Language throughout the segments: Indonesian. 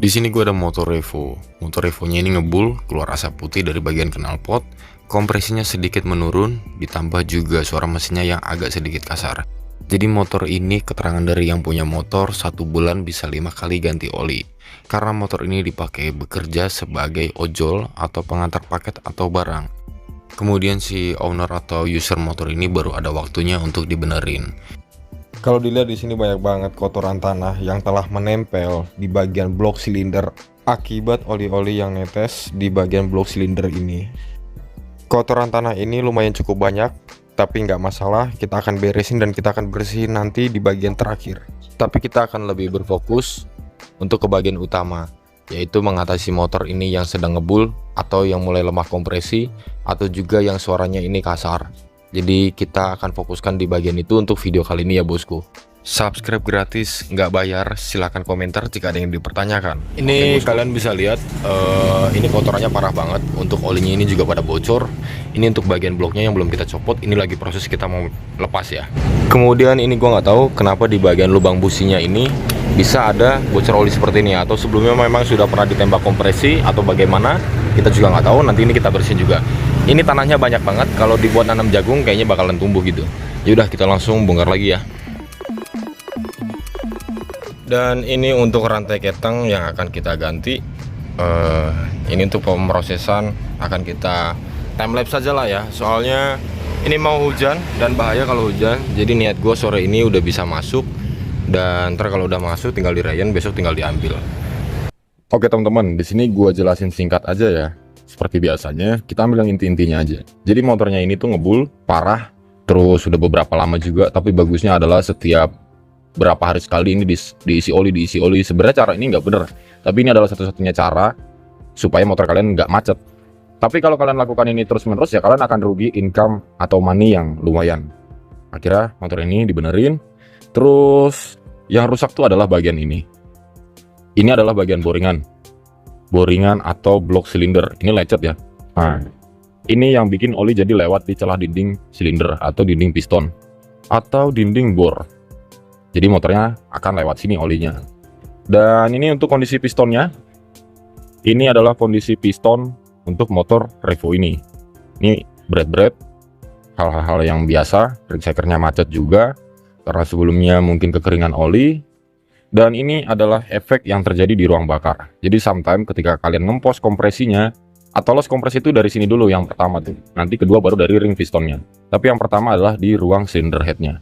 Di sini gue ada motor Revo. Motor Revonya ini ngebul, keluar asap putih dari bagian knalpot, kompresinya sedikit menurun, ditambah juga suara mesinnya yang agak sedikit kasar. Jadi motor ini keterangan dari yang punya motor 1 bulan bisa 5 kali ganti oli. Karena motor ini dipakai bekerja sebagai ojol atau pengantar paket atau barang. Kemudian si owner atau user motor ini baru ada waktunya untuk dibenerin. Kalau dilihat di sini banyak banget kotoran tanah yang telah menempel di bagian blok silinder akibat oli-oli yang netes di bagian blok silinder ini. Kotoran tanah ini lumayan cukup banyak, tapi nggak masalah, kita akan beresin dan kita akan bersihin nanti di bagian terakhir. Tapi kita akan lebih berfokus untuk ke bagian utama, yaitu mengatasi motor ini yang sedang ngebul atau yang mulai lemah kompresi atau juga yang suaranya ini kasar. Jadi kita akan fokuskan di bagian itu untuk video kali ini ya bosku. Subscribe gratis, nggak bayar, silahkan komentar jika ada yang dipertanyakan. Ini kalian bisa lihat, ini kotorannya parah banget. Untuk olinya ini juga pada bocor. Ini untuk bagian bloknya yang belum kita copot. Ini lagi proses kita mau lepas ya. Kemudian ini gua nggak tahu kenapa di bagian lubang businya ini bisa ada bocor oli seperti ini, atau sebelumnya memang sudah pernah ditembak kompresi atau bagaimana, kita juga nggak tahu. Nanti ini kita bersihin juga. Ini tanahnya banyak banget, kalau dibuat nanam jagung kayaknya bakalan tumbuh gitu. Yaudah kita langsung bongkar lagi ya. Dan ini untuk rantai keteng yang akan kita ganti. Ini untuk pemrosesan akan kita timelapse saja lah ya, soalnya ini mau hujan dan bahaya kalau hujan. Jadi niat gue sore ini udah bisa masuk, dan ntar kalau udah masuk tinggal dirayan, besok tinggal diambil. Oke teman-teman, di sini gue jelasin singkat aja ya. Seperti biasanya, kita ambil yang inti-intinya aja. Jadi motornya ini tuh ngebul, parah, terus sudah beberapa lama juga, tapi bagusnya adalah setiap berapa hari sekali ini diisi oli. Sebenarnya cara ini nggak bener, tapi ini adalah satu-satunya cara supaya motor kalian nggak macet. Tapi kalau kalian lakukan ini terus-menerus ya kalian akan rugi income atau money yang lumayan. Akhirnya motor ini dibenerin. Terus yang rusak tuh adalah bagian ini. Ini adalah bagian boringan atau blok silinder. Ini lecet ya. Nah, ini yang bikin oli jadi lewat di celah dinding silinder atau dinding piston atau dinding bor. Jadi motornya akan lewat sini olinya. Dan ini untuk kondisi pistonnya. Ini adalah kondisi piston untuk motor Revo ini. Ini berat-berat, hal-hal yang biasa. Ringsekernya macet juga karena sebelumnya mungkin kekeringan oli. Dan ini adalah efek yang terjadi di ruang bakar. Jadi sometimes ketika kalian ngempos kompresinya, atau los kompresi itu dari sini dulu yang pertama tuh. Nanti kedua baru dari ring pistonnya. Tapi yang pertama adalah di ruang cylinder headnya.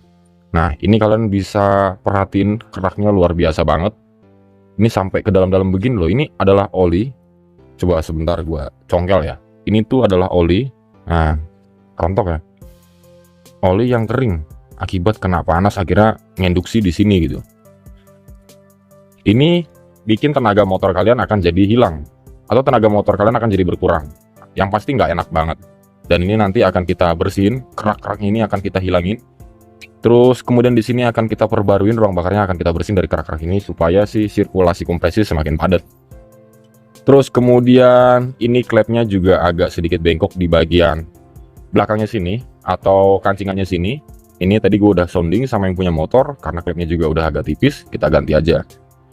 Nah ini kalian bisa perhatiin keraknya luar biasa banget. Ini sampai ke dalam-dalam begini loh. Ini adalah oli. Coba sebentar gua congkel ya. Ini tuh adalah oli. Nah rontok ya. Oli yang kering akibat kena panas akhirnya ngenduksi di sini gitu. Ini bikin tenaga motor kalian akan jadi hilang, atau tenaga motor kalian akan jadi berkurang. Yang pasti nggak enak banget. Dan ini nanti akan kita bersihin, kerak-kerak ini akan kita hilangin. Terus kemudian di sini akan kita perbaruin ruang bakarnya, akan kita bersihin dari kerak-kerak ini supaya si sirkulasi kompresi semakin padat. Terus kemudian ini klepnya juga agak sedikit bengkok di bagian belakangnya sini atau kancingannya sini. Ini tadi gue udah sounding sama yang punya motor, karena klepnya juga udah agak tipis, kita ganti aja.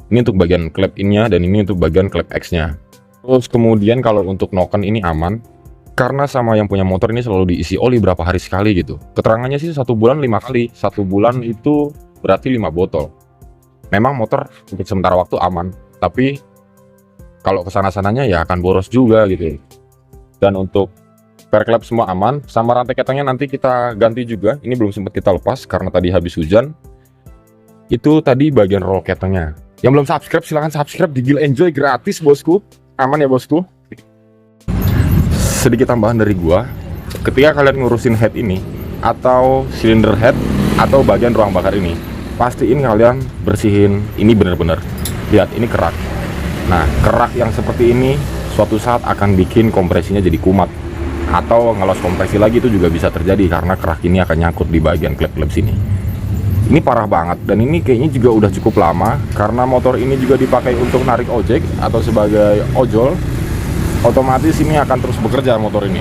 Ini untuk bagian klep innya dan ini untuk bagian klep X-nya. Terus kemudian kalau untuk noken ini aman, karena sama yang punya motor ini selalu diisi oli berapa hari sekali gitu. Keterangannya sih 1 bulan 5 kali. 1 bulan itu berarti 5 botol. Memang motor untuk sementara waktu aman, tapi kalau kesana-sananya ya akan boros juga gitu. Dan untuk per klep semua aman, sama rantai ketengnya nanti kita ganti juga. Ini belum sempat kita lepas karena tadi habis hujan. Itu tadi bagian roll ketengnya. Yang belum subscribe silahkan subscribe di Gil Enjoy gratis bosku. Aman ya bosku. Sedikit tambahan dari gua, ketika kalian ngurusin head ini atau cylinder head atau bagian ruang bakar ini, pastiin kalian bersihin. Ini bener-bener, lihat ini kerak. Nah kerak yang seperti ini suatu saat akan bikin kompresinya jadi kumat, atau ngelos kompresi lagi itu juga bisa terjadi karena kerak ini akan nyangkut di bagian klep-klep sini. Ini parah banget, dan ini kayaknya juga udah cukup lama karena motor ini juga dipakai untuk narik ojek atau sebagai ojol. Otomatis ini akan terus bekerja motor ini.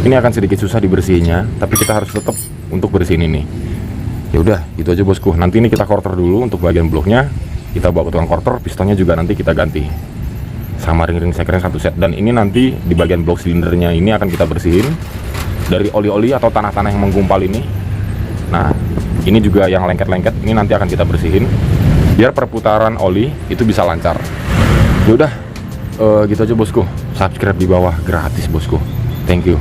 Ini akan sedikit susah dibersihinnya, tapi kita harus tetap untuk bersihin ini. Ya udah, gitu aja bosku. Nanti ini kita quarter dulu untuk bagian bloknya. kita bawa ke tukang kortor. Pistonnya juga nanti kita ganti sama ring-ring sekernya satu set. Dan ini nanti di bagian blok silindernya ini akan kita bersihin dari oli-oli atau tanah-tanah yang menggumpal ini. Nah, ini juga yang lengket-lengket ini nanti akan kita bersihin biar perputaran oli itu bisa lancar. Yaudah, gitu aja bosku. Subscribe di bawah gratis bosku. Thank you.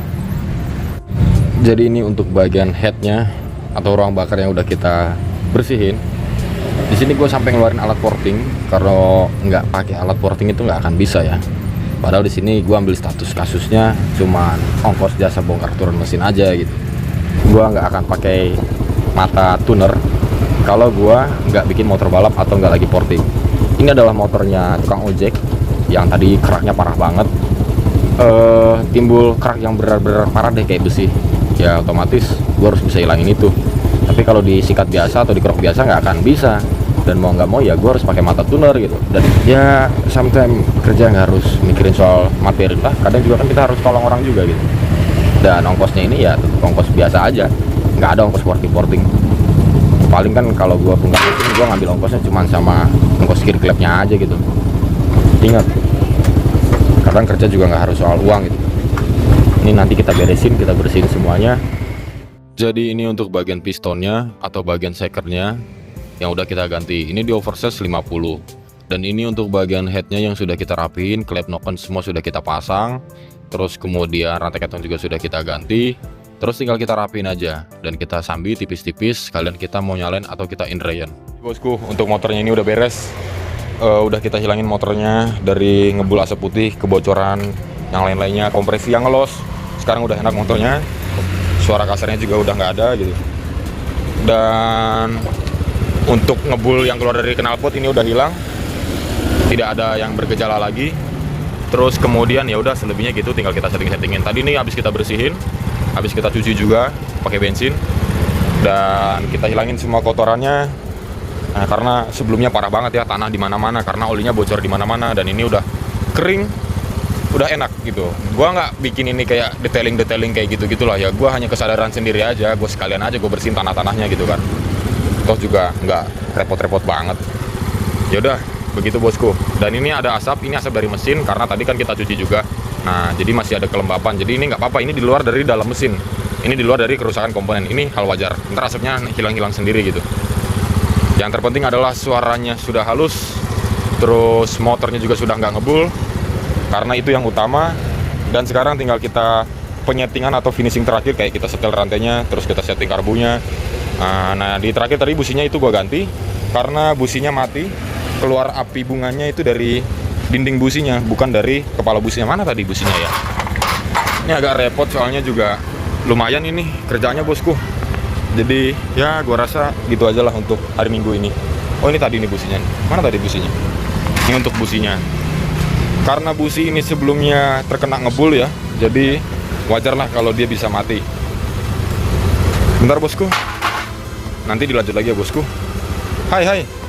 Jadi ini untuk bagian headnya atau ruang bakar yang udah kita bersihin. Di sini gue sampai ngeluarin alat porting, karena nggak pakai alat porting itu nggak akan bisa ya. Padahal di sini gue ambil status kasusnya cuman ongkos jasa bongkar turun mesin aja gitu. Gue nggak akan pakai mata tuner kalau gue nggak bikin motor balap atau nggak lagi porting. Ini adalah motornya tukang ojek yang tadi keraknya parah banget. Timbul kerak yang benar-benar parah deh kayak besi. Ya otomatis gue harus bisa hilangin itu. Tapi kalau disikat biasa atau dikerok biasa nggak akan bisa. Dan mau nggak mau ya gue harus pakai mata tuner gitu. Dan ya sometimes kerja nggak harus mikirin soal materi lah. Kadang juga kan kita harus tolong orang juga gitu. Dan ongkosnya ini ya ongkos biasa aja, nggak ada ongkos porting. Paling kan kalau gue bongkar mesin gue ngambil ongkosnya cuma sama ongkos kir klepnya aja gitu. Ingat, kadang kerja juga nggak harus soal uang gitu. Ini nanti kita beresin, kita bersihin semuanya. Jadi ini untuk bagian pistonnya atau bagian sekernya yang udah kita ganti. Ini di oversize 50. Dan ini untuk bagian headnya yang sudah kita rapiin, klep noken semua sudah kita pasang. Terus kemudian rantai ketong juga sudah kita ganti. Terus tinggal kita rapiin aja dan kita sambi tipis-tipis. Kalian kita mau nyalain atau kita indrayan. Bosku, untuk motornya ini udah beres. Udah kita hilangin motornya dari ngebul asap putih, kebocoran, yang lain-lainnya, kompresi yang ngelos. Sekarang udah enak motornya. Suara kasarnya juga udah nggak ada gitu. Dan untuk ngebul yang keluar dari knalpot ini udah hilang, tidak ada yang bergejala lagi. Terus kemudian ya udah selebihnya gitu, tinggal kita setting-settingin. Tadi nih habis kita bersihin, habis kita cuci juga pakai bensin, dan kita hilangin semua kotorannya. Nah, karena sebelumnya parah banget ya, tanah di mana-mana karena olinya bocor di mana-mana. Dan ini udah kering, udah enak gitu. Gua nggak bikin ini kayak detailing kayak gitu-gitulah ya. Gua hanya kesadaran sendiri aja. Gue sekalian aja gue bersihin tanah-tanahnya gitu kan. Toh juga nggak repot-repot banget. Yaudah, begitu bosku. Dan ini ada asap, ini asap dari mesin karena tadi kan kita cuci juga. Nah, jadi masih ada kelembapan. Jadi ini nggak apa-apa. Ini di luar dari dalam mesin. Ini di luar dari kerusakan komponen. Ini hal wajar. Ntar asapnya hilang-hilang sendiri gitu. Yang terpenting adalah suaranya sudah halus. Terus motornya juga sudah nggak ngebul. Karena itu yang utama. Dan sekarang tinggal kita penyetingan atau finishing terakhir, kayak kita setel rantainya, terus kita setting karbunya. Nah, di terakhir tadi businya itu gua ganti karena businya mati. Keluar api bunganya itu dari dinding businya, bukan dari kepala businya. Mana tadi businya ya? Ini agak repot soalnya juga lumayan ini kerjanya bosku. Jadi ya gua rasa gitu aja lah untuk hari Minggu ini. Oh, ini tadi nih businya. Mana tadi businya? Ini untuk businya. Karena busi ini sebelumnya terkena ngebul ya, jadi wajar lah kalau dia bisa mati. Bentar bosku, nanti dilanjut lagi ya bosku. Hai.